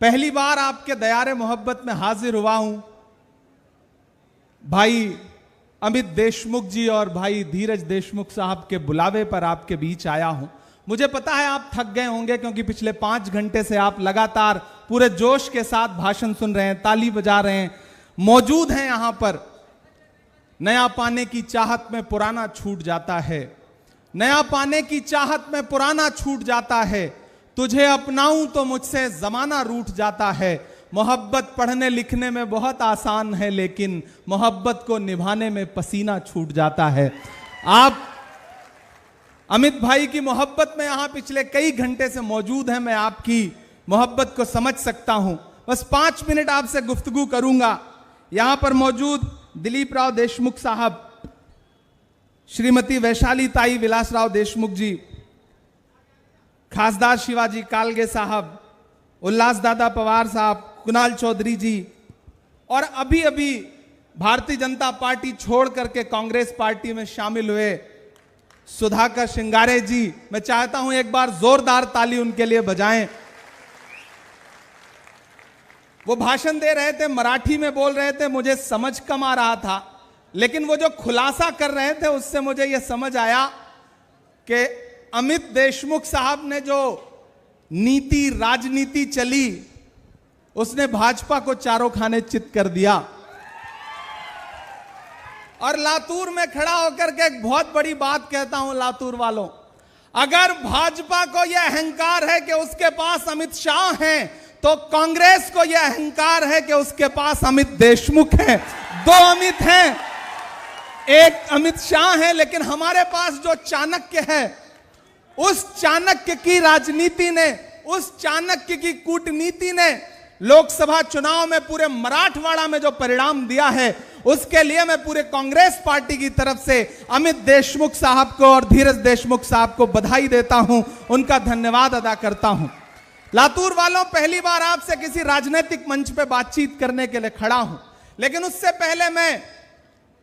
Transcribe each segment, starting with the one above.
पहली बार आपके दयारे मोहब्बत में हाजिर हुआ हूं। भाई अमित देशमुख जी और भाई धीरज देशमुख साहब के बुलावे पर आपके बीच आया हूं। मुझे पता है आप थक गए होंगे, क्योंकि पिछले 5 घंटे से आप लगातार पूरे जोश के साथ भाषण सुन रहे हैं, ताली बजा रहे हैं, मौजूद हैं यहां पर। नया पाने की चाहत में पुराना छूट जाता है, नया पाने की चाहत में पुराना छूट जाता है। तुझे अपनाऊं तो मुझसे जमाना रूठ जाता है। मोहब्बत पढ़ने लिखने में बहुत आसान है, लेकिन मोहब्बत को निभाने में पसीना छूट जाता है। आप अमित भाई की मोहब्बत में यहां पिछले कई घंटे से मौजूद हैं। मैं आपकी मोहब्बत को समझ सकता हूं। बस 5 मिनट आपसे गुफ्तगू करूंगा। यहां पर मौजूद दिलीप राव देशमुख साहब, श्रीमती वैशाली ताई विलासराव देशमुख जी, खासदार शिवाजी कालगे साहब, उल्लास दादा पवार साहब, कुणाल चौधरी जी, और अभी अभी भारतीय जनता पार्टी छोड़ करके कांग्रेस पार्टी में शामिल हुए सुधाकर श्रृंगारे जी। मैं चाहता हूं एक बार जोरदार ताली उनके लिए बजाएं। वो भाषण दे रहे थे, मराठी में बोल रहे थे, मुझे समझ कम आ रहा था, लेकिन वो जो खुलासा कर रहे थे उससे मुझे यह समझ आया कि अमित देशमुख साहब ने जो नीति राजनीति चली उसने भाजपा को चारों खाने चित कर दिया। और लातूर में खड़ा होकर के एक बहुत बड़ी बात कहता हूं लातूर वालों, अगर भाजपा को यह अहंकार है कि उसके पास अमित शाह हैं, तो कांग्रेस को यह अहंकार है कि उसके पास अमित देशमुख हैं। 2 अमित हैं, एक अमित शाह है, लेकिन हमारे पास जो चाणक्य है, उस चाणक्य की राजनीति ने, उस चाणक्य की कूटनीति ने लोकसभा चुनाव में पूरे मराठवाड़ा में जो परिणाम दिया है, उसके लिए मैं पूरे कांग्रेस पार्टी की तरफ से अमित देशमुख साहब को और धीरज देशमुख साहब को बधाई देता हूं, उनका धन्यवाद अदा करता हूं। लातूर वालों, पहली बार आपसे किसी राजनीतिक मंच पे बातचीत करने के लिए खड़ा हूं, लेकिन उससे पहले मैं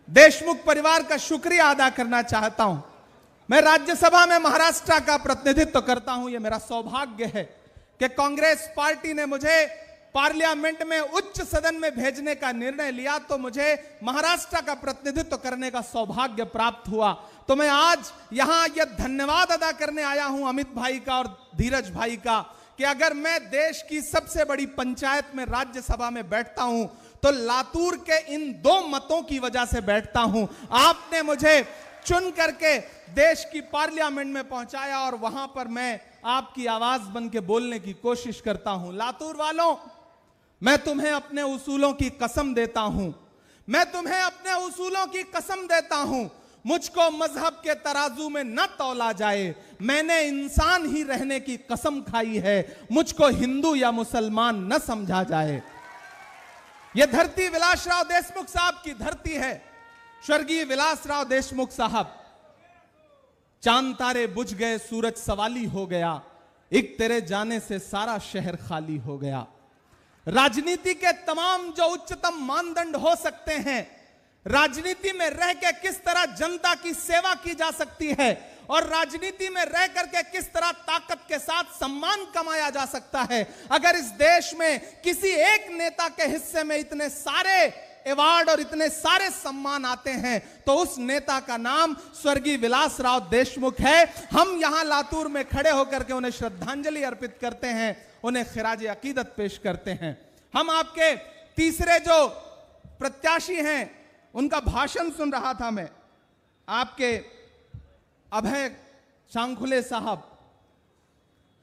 देशमुख परिवार का शुक्रिया अदा करना चाहता हूं। मैं राज्यसभा में महाराष्ट्र का प्रतिनिधित्व करता हूं। यह मेरा सौभाग्य है कि कांग्रेस पार्टी ने मुझे पार्लियामेंट में उच्च सदन में भेजने का निर्णय लिया, तो मुझे महाराष्ट्र का प्रतिनिधित्व करने का सौभाग्य प्राप्त हुआ। तो मैं आज यहां यह धन्यवाद अदा करने आया हूं अमित भाई का और धीरज भाई का, कि अगर मैं देश की सबसे बड़ी पंचायत में राज्यसभा में बैठता हूं तो लातूर के इन 2 मतों की वजह से बैठता हूं। आपने मुझे चुन करके देश की पार्लियामेंट में पहुंचाया और वहां पर मैं आपकी आवाज बन के बोलने की कोशिश करता हूं। लातूर वालों, मैं तुम्हें अपने उसूलों की कसम देता हूं, मैं तुम्हें अपने उसूलों की कसम देता हूं। मुझको मजहब के तराजू में न तौला जाए, मैंने इंसान ही रहने की कसम खाई है। मुझको हिंदू या मुसलमान न समझा जाए। यह धरती विलासराव देशमुख साहब की धरती है। स्वर्गीय विलासराव देशमुख साहब, चांद तारे बुझ गए, सूरज सवाली हो गया, एक तेरे जाने से सारा शहर खाली हो गया। राजनीति के तमाम जो उच्चतम मानदंड हो सकते हैं, राजनीति में रह के किस तरह जनता की सेवा की जा सकती है और राजनीति में रह करके किस तरह ताकत के साथ सम्मान कमाया जा सकता है, अगर इस देश में किसी एक नेता के हिस्से में इतने सारे अवार्ड और इतने सारे सम्मान आते हैं, तो उस नेता का नाम स्वर्गीय विलासराव देशमुख है। हम यहां लातूर में खड़े होकर के उन्हें श्रद्धांजलि अर्पित करते हैं, उन्हें खिराज अकीदत पेश करते हैं। हम आपके तीसरे जो प्रत्याशी हैं उनका भाषण सुन रहा था मैं। आपके अभय सांखुले साहब,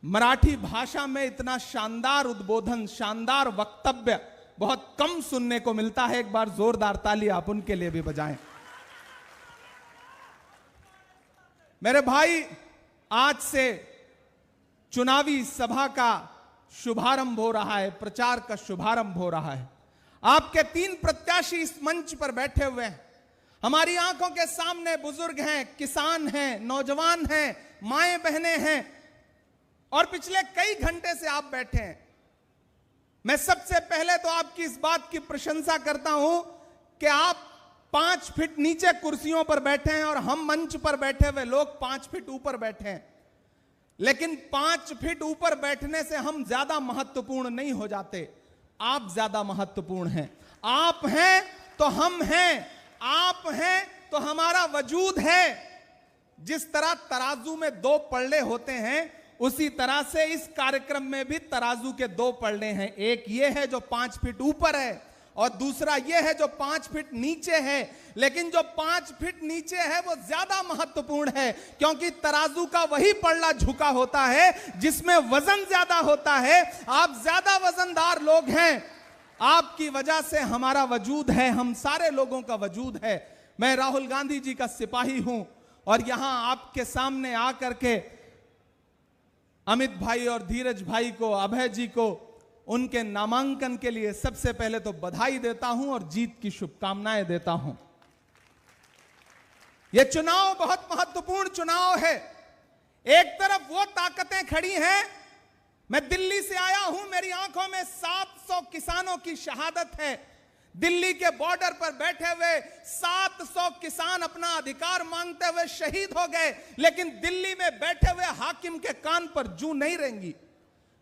मराठी भाषा में इतना शानदार उद्बोधन, शानदार वक्तव्य बहुत कम सुनने को मिलता है। एक बार जोरदार ताली आप उनके लिए भी बजाएं। मेरे भाई, आज से चुनावी सभा का शुभारंभ हो रहा है, प्रचार का शुभारंभ हो रहा है। आपके 3 प्रत्याशी इस मंच पर बैठे हुए हैं। हमारी आंखों के सामने बुजुर्ग हैं, किसान हैं, नौजवान हैं, माएं बहनें हैं, और पिछले कई घंटे से आप बैठे हैं। मैं सबसे पहले तो आपकी इस बात की प्रशंसा करता हूं कि आप 5 फीट नीचे कुर्सियों पर बैठे हैं और हम मंच पर बैठे हुए लोग 5 फीट ऊपर बैठे हैं। लेकिन 5 फीट ऊपर बैठने से हम ज्यादा महत्वपूर्ण नहीं हो जाते। आप ज्यादा महत्वपूर्ण हैं। आप हैं तो हम हैं, आप हैं तो हमारा वजूद है। जिस तरह तराजू में 2 पल्ले होते हैं, उसी तरह से इस कार्यक्रम में भी तराजू के 2 पल्ले हैं। एक ये है जो 5 फीट ऊपर है और दूसरा ये है जो 5 फीट नीचे है। लेकिन जो 5 फीट नीचे है वो ज्यादा महत्वपूर्ण है, क्योंकि तराजू का वही पल्ला झुका होता है जिसमें वजन ज्यादा होता है। आप ज्यादा वजनदार लोग हैं, आपकी वजह से हमारा वजूद है, हम सारे लोगों का वजूद है। मैं राहुल गांधी जी का सिपाही हूं और यहां आपके सामने आकर के अमित भाई और धीरज भाई को, अभय जी को उनके नामांकन के लिए सबसे पहले तो बधाई देता हूं और जीत की शुभकामनाएं देता हूं। यह चुनाव बहुत महत्वपूर्ण चुनाव है। एक तरफ वो ताकतें खड़ी हैं, मैं दिल्ली से आया हूं, मेरी आंखों में 700 किसानों की शहादत है। दिल्ली के बॉर्डर पर बैठे हुए 700 किसान अपना अधिकार मांगते हुए शहीद हो गए, लेकिन दिल्ली में बैठे हुए हाकिम के कान पर जूं नहीं रेंगी।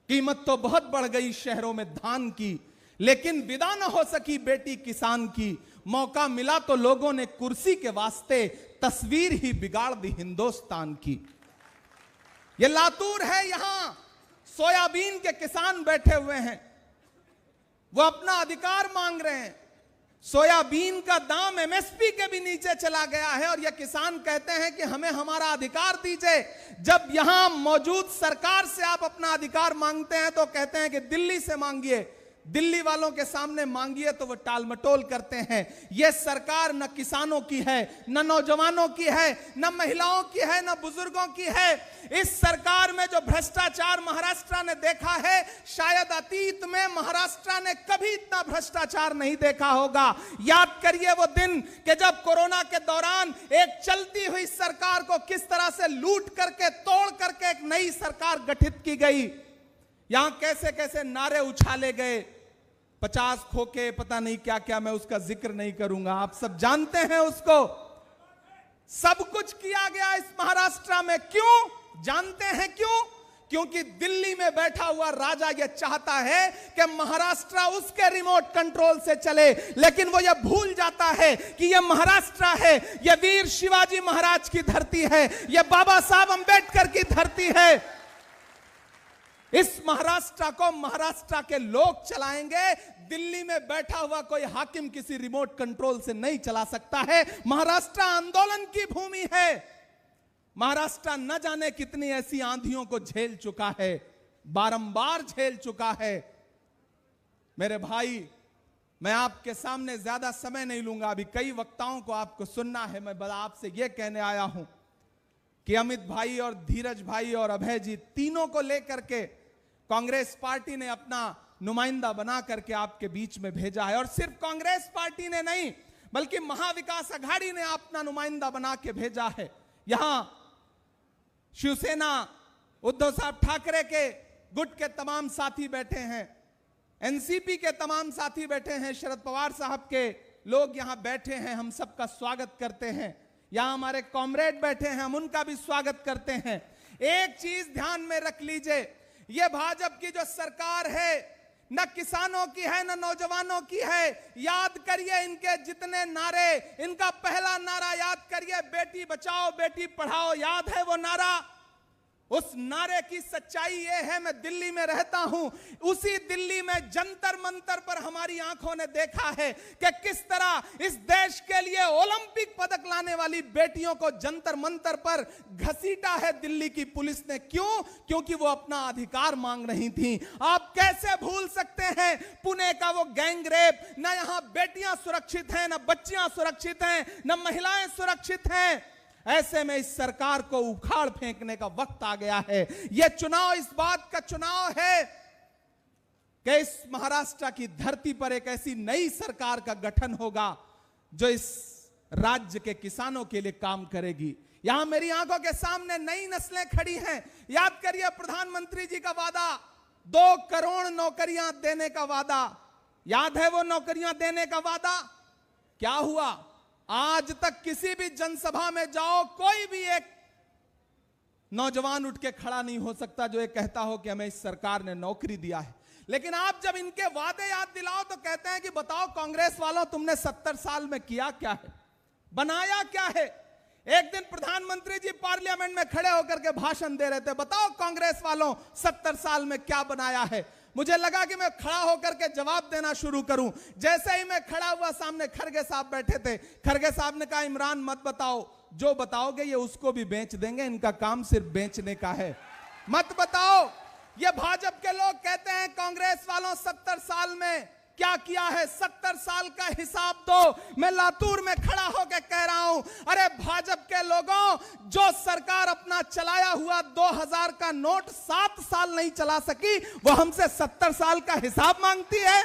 कीमत तो बहुत बढ़ गई शहरों में धान की, लेकिन विदा न हो सकी बेटी किसान की। मौका मिला तो लोगों ने कुर्सी के वास्ते तस्वीर ही बिगाड़ दी हिंदुस्तान की। ये लातूर है, यहां सोयाबीन के किसान बैठे हुए हैं, वो अपना अधिकार मांग रहे हैं। सोयाबीन का दाम एमएसपी के भी नीचे चला गया है और ये किसान कहते हैं कि हमें हमारा अधिकार दीजिए। जब यहां मौजूद सरकार से आप अपना अधिकार मांगते हैं तो कहते हैं कि दिल्ली से मांगिए, दिल्ली वालों के सामने मांगिए तो वो टालमटोल करते हैं। यह सरकार न किसानों की है, न नौजवानों की है, न महिलाओं की है, न बुजुर्गों की है। इस सरकार में जो भ्रष्टाचार महाराष्ट्र ने देखा है, शायद अतीत में महाराष्ट्र ने कभी इतना भ्रष्टाचार नहीं देखा होगा। याद करिए वो दिन कि जब कोरोना के दौरान एक चलती हुई सरकार को किस तरह से लूट करके, तोड़ करके एक नई सरकार गठित की गई। यहां कैसे कैसे नारे उछाले गए, 50 खोके, पता नहीं क्या क्या, मैं उसका जिक्र नहीं करूंगा, आप सब जानते हैं उसको। सब कुछ किया गया इस महाराष्ट्र में। क्यों? जानते हैं क्यों? क्योंकि दिल्ली में बैठा हुआ राजा यह चाहता है कि महाराष्ट्र उसके रिमोट कंट्रोल से चले, लेकिन वो यह भूल जाता है कि यह महाराष्ट्र है, यह वीर शिवाजी महाराज की धरती है, यह बाबा साहब अंबेडकर की धरती है। इस महाराष्ट्र को महाराष्ट्र के लोग चलाएंगे। दिल्ली में बैठा हुआ कोई हाकिम किसी रिमोट कंट्रोल से नहीं चला सकता है। महाराष्ट्र आंदोलन की भूमि है। महाराष्ट्र न जाने कितनी ऐसी आंधियों को झेल चुका है, बारंबार झेल चुका है। मेरे भाई, मैं आपके सामने ज्यादा समय नहीं लूंगा, अभी कई वक्ताओं को आपको सुनना है। मैं बड़ा आपसे यह कहने आया हूं कि अमित भाई और धीरज भाई और अभय जी तीनों को लेकर के कांग्रेस पार्टी ने अपना नुमाइंदा बना करके आपके बीच में भेजा है। और सिर्फ कांग्रेस पार्टी ने नहीं, बल्कि महाविकास आघाड़ी ने अपना नुमाइंदा बना के भेजा है। यहां शिवसेना, उद्धव साहब ठाकरे के गुट के तमाम साथी बैठे हैं, एनसीपी के तमाम साथी बैठे हैं, शरद पवार साहब के लोग यहां बैठे हैं। हम सबका स्वागत करते हैं। यहां हमारे कॉमरेड बैठे हैं, हम उनका भी स्वागत करते हैं। एक चीज ध्यान में रख लीजिए, यह भाजपा की जो सरकार है न किसानों की है न नौजवानों की है। याद करिए इनके जितने नारे, इनका पहला नारा याद करिए, बेटी बचाओ बेटी पढ़ाओ, याद है वो नारा? उस नारे की सच्चाई ये है, मैं दिल्ली में रहता हूं, उसी दिल्ली में जंतर मंतर पर हमारी आंखों ने देखा है कि किस तरह इस देश के लिए ओलंपिक पदक लाने वाली बेटियों को जंतर मंतर पर घसीटा है दिल्ली की पुलिस ने। क्यों? क्योंकि वो अपना अधिकार मांग रही थी। आप कैसे भूल सकते हैं पुणे का वो गैंग रेप? न यहां बेटियां सुरक्षित हैं, न बच्चियां सुरक्षित हैं, न महिलाएं सुरक्षित हैं। ऐसे में इस सरकार को उखाड़ फेंकने का वक्त आ गया है। यह चुनाव इस बात का चुनाव है कि इस महाराष्ट्र की धरती पर एक ऐसी नई सरकार का गठन होगा जो इस राज्य के किसानों के लिए काम करेगी। यहां मेरी आंखों के सामने नई नस्लें खड़ी हैं। याद करिए प्रधानमंत्री जी का वादा, 2 करोड़ नौकरियां देने का वादा, याद है वो नौकरियां देने का वादा? क्या हुआ? आज तक किसी भी जनसभा में जाओ, कोई भी एक नौजवान उठ के खड़ा नहीं हो सकता जो ये कहता हो कि हमें इस सरकार ने नौकरी दिया है। लेकिन आप जब इनके वादे याद दिलाओ तो कहते हैं कि बताओ कांग्रेस वालों, तुमने 70 साल में किया क्या है, बनाया क्या है। एक दिन प्रधानमंत्री जी पार्लियामेंट में खड़े होकर के भाषण दे रहे थे, बताओ कांग्रेस वालों 70 साल में क्या बनाया है। मुझे लगा कि मैं खड़ा होकर के जवाब देना शुरू करूं। जैसे ही मैं खड़ा हुआ, सामने खरगे साहब बैठे थे। खरगे साहब ने कहा, इमरान मत बताओ, जो बताओगे ये उसको भी बेच देंगे, इनका काम सिर्फ बेचने का है, मत बताओ। ये भाजपा के लोग कहते हैं कांग्रेस वालों 70 साल में क्या किया है, 70 साल का हिसाब दो। मैं लातूर में खड़ा होकर कह रहा हूं, अरे भाजपा के लोगों, जो सरकार अपना चलाया हुआ 2000 का नोट 7 साल नहीं चला सकी, वो हमसे 70 साल का हिसाब मांगती है।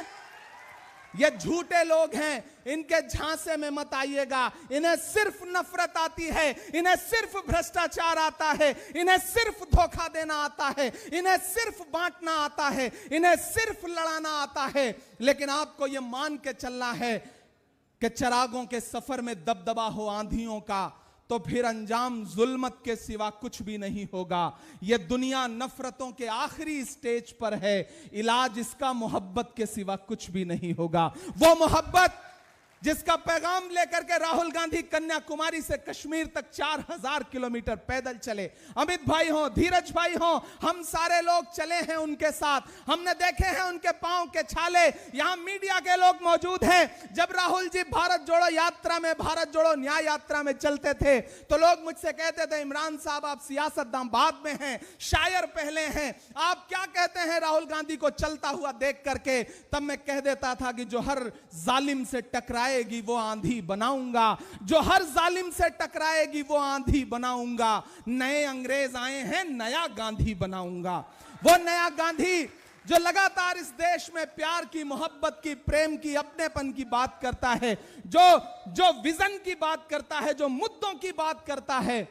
ये झूठे लोग हैं, इनके झांसे में मत आइएगा। इन्हें सिर्फ नफरत आती है, इन्हें सिर्फ भ्रष्टाचार आता है, इन्हें सिर्फ धोखा देना आता है, इन्हें सिर्फ बांटना आता है, इन्हें सिर्फ लड़ाना आता है। लेकिन आपको यह मान के चलना है कि चिरागों के सफर में दबदबा हो आंधियों का, तो फिर अंजाम जुल्मत के सिवा कुछ भी नहीं होगा। यह दुनिया नफरतों के आखिरी स्टेज पर है, इलाज इसका मोहब्बत के सिवा कुछ भी नहीं होगा। वो मोहब्बत जिसका पैगाम लेकर के राहुल गांधी कन्याकुमारी से कश्मीर तक 4000 किलोमीटर पैदल चले। अमित भाई हो, धीरज भाई हो, हम सारे लोग चले हैं उनके साथ। हमने देखे हैं उनके पांव के छाले। यहां मीडिया के लोग मौजूद हैं। जब राहुल जी भारत जोड़ो यात्रा में, भारत जोड़ो न्याय यात्रा में चलते थे, तो लोग मुझसे कहते थे, इमरान साहब आप सियासतदान बाद में हैं, शायर पहले हैं, आप क्या कहते हैं राहुल गांधी को चलता हुआ देख करके। तब मैं कह देता था कि जो हर जालिम से टकराए वो आंधी बनाऊंगा, जो हर जालिम से टकराएगी वो आंधी बनाऊंगा। नए अंग्रेज आए हैं, नया गांधी बनाऊंगा। वो नया गांधी जो लगातार इस देश में प्यार की, मोहब्बत की, प्रेम की, अपनेपन की बात करता है, जो विजन की बात करता है, जो मुद्दों की बात करता है,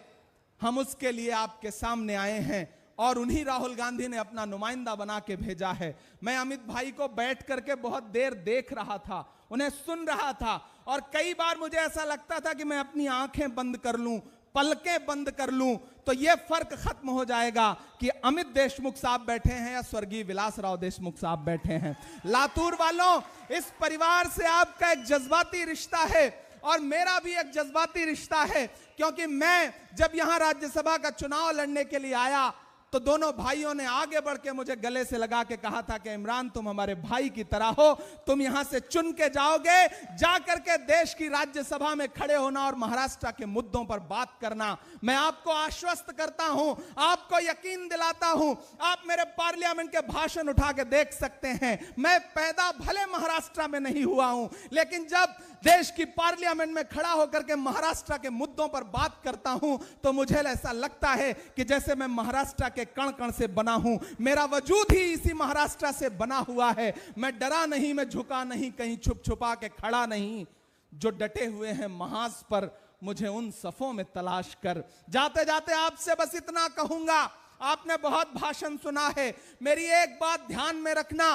हम उसके लिए आपके सामने आए हैं। और उन्हीं राहुल गांधी ने अपना नुमाइंदा बना के भेजा है। मैं अमित भाई को बैठ करके बहुत देर देख रहा था, उन्हें सुन रहा था, और कई बार मुझे ऐसा लगता था कि मैं अपनी आंखें बंद कर लूं, पलकें बंद कर लूं, तो यह फर्क खत्म हो जाएगा कि अमित देशमुख साहब बैठे हैं या स्वर्गीय विलासराव देशमुख साहब बैठे हैं। लातूर वालों, इस परिवार से आपका एक जज्बाती रिश्ता है और मेरा भी एक जज्बाती रिश्ता है, क्योंकि मैं जब यहां राज्यसभा का चुनाव लड़ने के लिए आया तो दोनों भाइयों ने आगे बढ़ के मुझे गले से लगा के कहा था कि इमरान तुम हमारे भाई की तरह हो, तुम यहां से चुन के जाओगे, जाकर के देश की राज्यसभा में खड़े होना और महाराष्ट्र के मुद्दों पर बात करना। मैं आपको आश्वस्त करता हूं, आपको यकीन दिलाता हूं, आप मेरे पार्लियामेंट के भाषण उठा के देख सकते हैं। मैं पैदा भले महाराष्ट्र में नहीं हुआ हूं, लेकिन जब देश की पार्लियामेंट में खड़ा होकर के महाराष्ट्र के मुद्दों पर बात करता हूं तो मुझे ऐसा लगता है कि जैसे मैं महाराष्ट्र के कण कण से बना हूं, मेरा वजूद ही इसी महाराष्ट्र से बना हुआ है। मैं डरा नहीं, मैं झुका नहीं, कहीं छुप छुपा के खड़ा नहीं। जो डटे हुए हैं महाज पर, मुझे उन सफों में तलाश कर। जाते जाते आपसे बस इतना कहूंगा, आपने बहुत भाषण सुना है, मेरी एक बात ध्यान में रखना।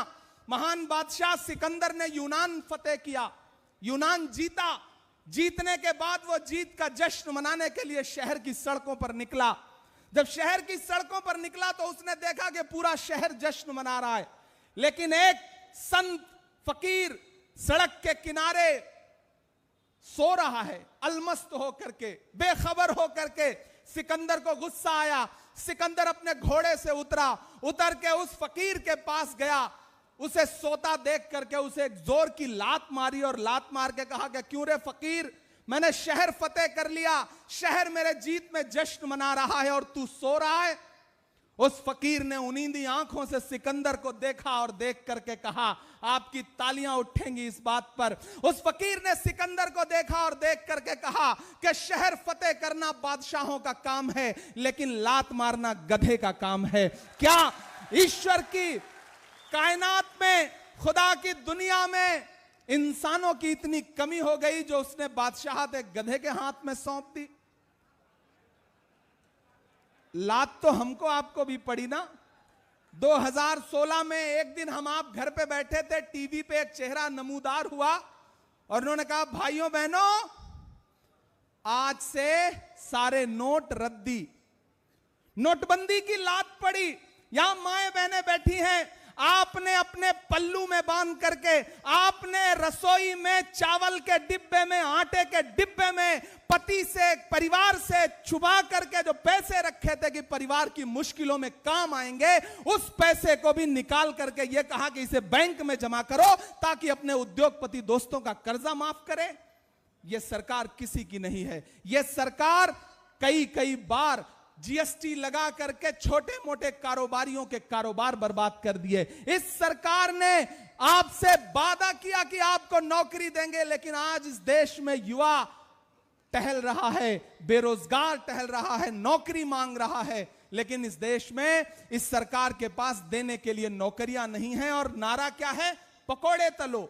महान बादशाह सिकंदर ने यूनान फतेह किया, यूनान जीता। जीतने के बाद वो जीत का जश्न मनाने के लिए शहर की सड़कों पर निकला। जब शहर की सड़कों पर निकला तो उसने देखा कि पूरा शहर जश्न मना रहा है, लेकिन एक संत फकीर सड़क के किनारे सो रहा है, अलमस्त होकर के, बेखबर होकर के। सिकंदर को गुस्सा आया, सिकंदर अपने घोड़े से उतरा, उतर के उस फकीर के पास गया, उसे सोता देख करके उसे एक जोर की लात मारी और लात मार के कहा कि क्यों रे फकीर, मैंने शहर फतेह कर लिया, शहर मेरे जीत में जश्न मना रहा है और तू सो रहा है। उस फकीर ने उनींदी आंखों से सिकंदर को देखा और देख करके कहा, आपकी तालियां उठेंगी इस बात पर। उस फकीर ने सिकंदर को देखा और देख करके कहा कि शहर फतेह करना बादशाहों का काम है, लेकिन लात मारना गधे का काम है। क्या ईश्वर की कायनात में, खुदा की दुनिया में इंसानों की इतनी कमी हो गई जो उसने बादशाहत एक गधे के हाथ में सौंप दी? लात तो हमको आपको भी पड़ी ना। 2016 में एक दिन हम आप घर पे बैठे थे, टीवी पे एक चेहरा नमूदार हुआ और उन्होंने कहा, भाइयों बहनों, आज से सारे नोट रद्दी। नोटबंदी की लात पड़ी, यहां माएं बहनें बैठी हैं, आपने अपने पल्लू में बांध करके, आपने रसोई में चावल के डिब्बे में, आटे के डिब्बे में पति से, परिवार से छुपा करके जो पैसे रखे थे कि परिवार की मुश्किलों में काम आएंगे, उस पैसे को भी निकाल करके यह कहा कि इसे बैंक में जमा करो ताकि अपने उद्योगपति दोस्तों का कर्जा माफ करे। यह सरकार किसी की नहीं है। यह सरकार कई कई बार जीएसटी लगा करके छोटे मोटे कारोबारियों के कारोबार बर्बाद कर दिए। इस सरकार ने आपसे वादा किया कि आपको नौकरी देंगे, लेकिन आज इस देश में युवा टहल रहा है, बेरोजगार टहल रहा है, नौकरी मांग रहा है, लेकिन इस देश में इस सरकार के पास देने के लिए नौकरियां नहीं है। और नारा क्या है? पकोड़े तलो,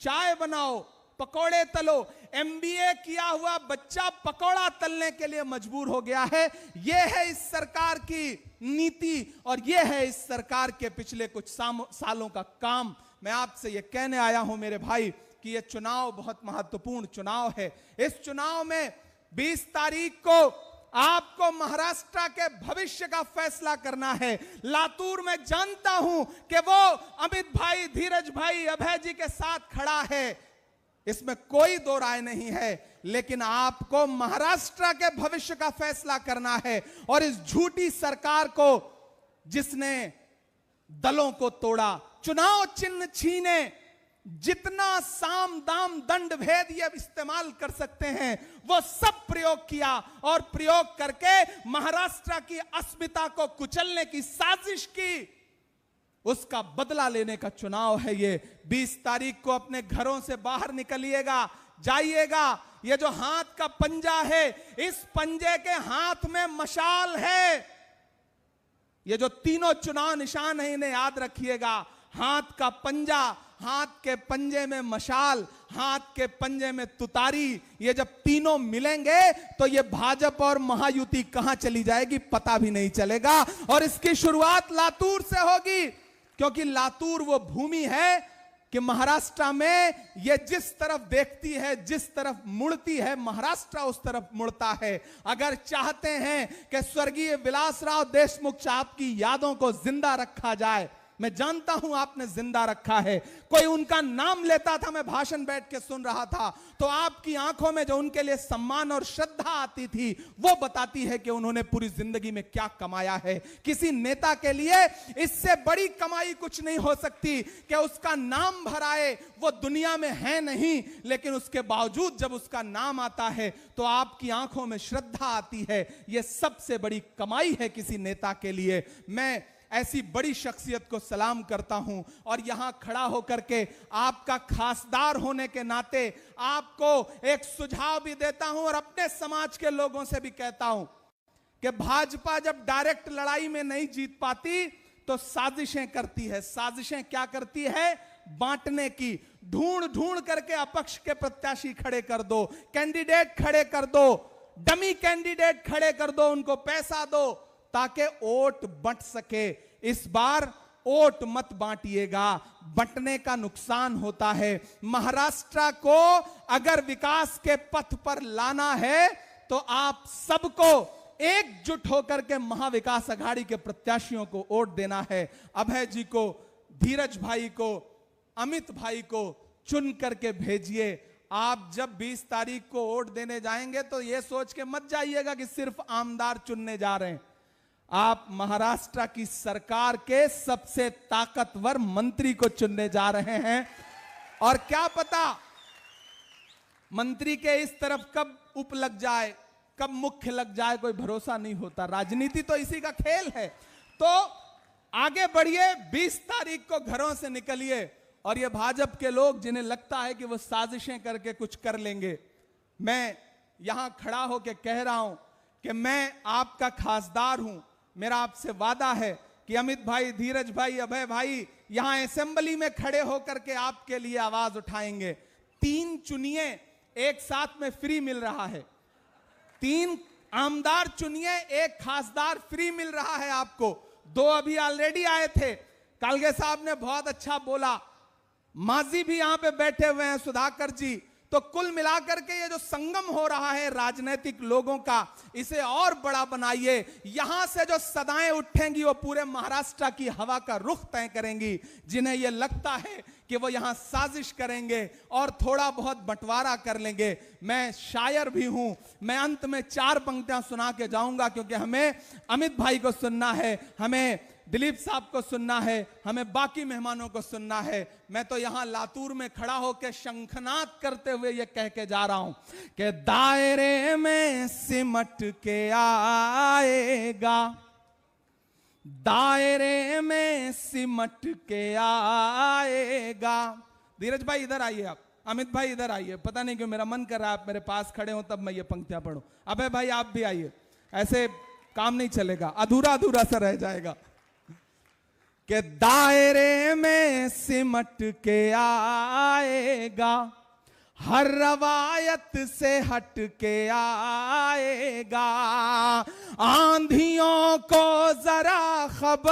चाय बनाओ, पकोड़े तलो। एमबीए किया हुआ बच्चा पकोड़ा तलने के लिए मजबूर हो गया है। यह है इस सरकार की नीति और यह है इस सरकार के पिछले कुछ सालों का काम। मैं आपसे यह कहने आया हूं मेरे भाई कि यह चुनाव बहुत महत्वपूर्ण चुनाव है। इस चुनाव में 20 तारीख को आपको महाराष्ट्र के भविष्य का फैसला करना है। लातूर में जानता हूं कि वो अमित भाई, धीरज भाई, अभय जी के साथ खड़ा है, इसमें कोई दो राय नहीं है, लेकिन आपको महाराष्ट्र के भविष्य का फैसला करना है। और इस झूठी सरकार को, जिसने दलों को तोड़ा, चुनाव चिन्ह छीने, जितना साम दाम दंड भेद ये इस्तेमाल कर सकते हैं वो सब प्रयोग किया और प्रयोग करके महाराष्ट्र की अस्मिता को कुचलने की साजिश की। उसका बदला लेने का चुनाव है ये। 20 तारीख को अपने घरों से बाहर निकलिएगा, जाइएगा। ये जो हाथ का पंजा है, इस पंजे के हाथ में मशाल है। ये जो तीनों चुनाव निशान है, इन्हें याद रखिएगा। हाथ का पंजा, हाथ के पंजे में मशाल, हाथ के पंजे में तुतारी, ये जब तीनों मिलेंगे तो ये भाजपा और महायुति कहां चली जाएगी पता भी नहीं चलेगा। और इसकी शुरुआत लातूर से होगी, क्योंकि लातूर वो भूमि है कि महाराष्ट्र में ये जिस तरफ देखती है, जिस तरफ मुड़ती है, महाराष्ट्र उस तरफ मुड़ता है। अगर चाहते हैं कि स्वर्गीय विलासराव देशमुख साहब की यादों को जिंदा रखा जाए, मैं जानता हूं आपने जिंदा रखा है। कोई उनका नाम लेता था, मैं भाषण बैठ के सुन रहा था, तो आपकी आंखों में जो उनके लिए सम्मान और श्रद्धा आती थी वो बताती है कि उन्होंने पूरी जिंदगी में क्या कमाया है। किसी नेता के लिए इससे बड़ी कमाई कुछ नहीं हो सकती कि उसका नाम भराए। वो दुनिया में है नहीं, लेकिन उसके बावजूद जब उसका नाम आता है तो आपकी आंखों में श्रद्धा आती है। यह सबसे बड़ी कमाई है किसी नेता के लिए। मैं ऐसी बड़ी शख्सियत को सलाम करता हूं और यहां खड़ा होकर के आपका खासदार होने के नाते आपको एक सुझाव भी देता हूं और अपने समाज के लोगों से भी कहता हूं कि भाजपा जब डायरेक्ट लड़ाई में नहीं जीत पाती तो साजिशें करती है। साजिशें क्या करती है? बांटने की। ढूंढ ढूंढ करके अपक्ष के प्रत्याशी खड़े कर दो, कैंडिडेट खड़े कर दो, डमी कैंडिडेट खड़े कर दो, उनको पैसा दो ताकि वोट बंट सके। इस बार वोट मत बांटिएगा, बंटने का नुकसान होता है। महाराष्ट्र को अगर विकास के पथ पर लाना है तो आप सबको एकजुट होकर के महाविकास अघाड़ी के प्रत्याशियों को वोट देना है। अभय जी को, धीरज भाई को, अमित भाई को चुन करके भेजिए। आप जब 20 तारीख को वोट देने जाएंगे तो यह सोच के मत जाइएगा कि सिर्फ आमदार चुनने जा रहे हैं। आप महाराष्ट्र की सरकार के सबसे ताकतवर मंत्री को चुनने जा रहे हैं। और क्या पता मंत्री के इस तरफ कब उप लग जाए, कब मुख्य लग जाए, कोई भरोसा नहीं होता। राजनीति तो इसी का खेल है। तो आगे बढ़िए, 20 तारीख को घरों से निकलिए। और ये भाजपा के लोग जिन्हें लगता है कि वो साजिशें करके कुछ कर लेंगे, मैं यहां खड़ा होकर कह रहा हूं कि मैं आपका खासदार हूं। मेरा आपसे वादा है कि अमित भाई, धीरज भाई, अभय भाई यहां असेंबली में खड़े होकर के आपके लिए आवाज उठाएंगे। 3 चुनिए, एक साथ में फ्री मिल रहा है। 3 आमदार चुनिए, एक खासदार फ्री मिल रहा है आपको। 2 अभी ऑलरेडी आए थे। कालगे साहब ने बहुत अच्छा बोला, माजी भी यहां पे बैठे हुए हैं, सुधाकर जी। तो कुल मिलाकर के ये जो संगम हो रहा है राजनीतिक लोगों का, इसे और बड़ा बनाइए। यहां से जो सदाएं उठेंगी वो पूरे महाराष्ट्र की हवा का रुख तय करेंगी। जिन्हें यह लगता है कि वो यहां साजिश करेंगे और थोड़ा बहुत बंटवारा कर लेंगे, मैं शायर भी हूं, मैं अंत में 4 पंक्तियां सुना के जाऊंगा, क्योंकि हमें अमित भाई को सुनना है, हमें दिलीप साहब को सुनना है, हमें बाकी मेहमानों को सुनना है। मैं तो यहां लातूर में खड़ा होकर शंखनाद करते हुए यह कह के जा रहा हूं कि दायरे में सिमट के आएगा, दायरे में सिमट के आएगा। धीरज भाई इधर आइए, आप अमित भाई इधर आइए। पता नहीं क्यों मेरा मन कर रहा है आप मेरे पास खड़े हो तब मैं ये पंक्तियां पढ़ूं। अबे भाई आप भी आइए, ऐसे काम नहीं चलेगा, अधूरा अधूरा सा रह जाएगा। कि दायरे में सिमट के आएगा, हर रवायत से हट के आएगा, आंधियों को जरा खबर